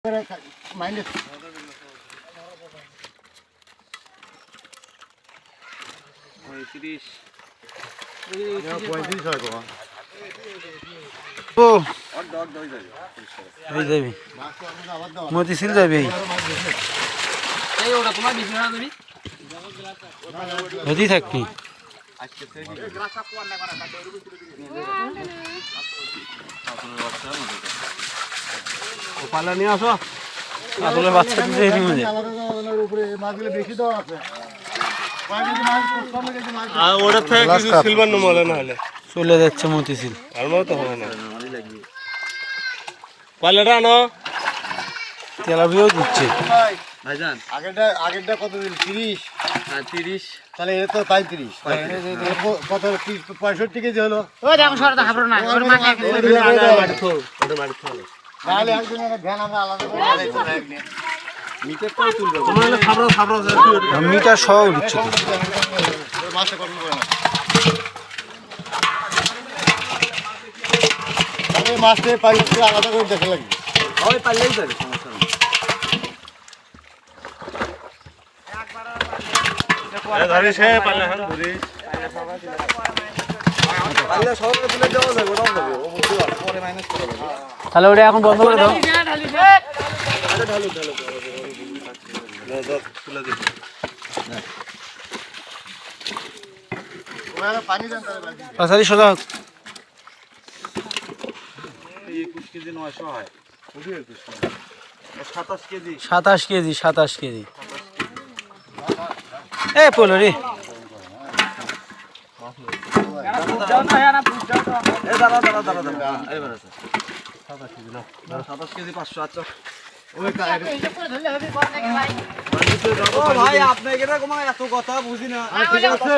minus পঁয়ত্রিশ হয় কমা ও এই যাবি মতিঝিল যাবি এই ওটা তোমার বেশি না যাবি হেদি থাকবি পালা নিয়ে আসো আসলে বাচ্চা দিতে এরই মধ্যে উপরে মাছগুলো বেশি দেওয়া আছে ওটা থেকে কিছু সিলভার নমলে না হলে চলে যাচ্ছে মতিঝিল আর মনে তো হবে না পালাটা আনো তেলাপিয়াও দিচ্ছে ভাইজান আগেরটা কত দিন 30 হ্যাঁ 30 তাহলে এটা তো 35 কত 65 কেজি হলো ওই দেখো সরটা খাবো না ওর মা খায় তাহলে একদিন ধ্যান আমরা আলাদা করে মিটারটাও তুলবে তোমার হলে খাবরা মিটার সহ উঠছে তো মাছটা কত করে না তাহলে মাছটা পাইলে আলাদা করে দেখা লাগবে ওই পারলেই যাবে সমস্যা নেই ধরিস হে পারলে হ্যাঁ ধরিস পারলে সবকে তুলে দেওয়া যাবে ওটাও যাবে ও বুঝতে পারবে পরে মাইনাস করে দেবে তাহলে ওটা এখন বন্ধ করে দাও ঢালু তুলে দিই ওরা পানি দেন তাহলে বাজি পাশারি সোজা হোক 21 কেজি 900 হয় 27 কেজি 27 কেজি এ পলো রে দাঁড়া এবার আছে 27 কেজি না 27 কেজি 500 আচ্ছা এইসব করে ধরলে হবে কোন জায়গায় ভাই ভাই আপনি এরকম এত কথা বুঝি না ঠিক আছে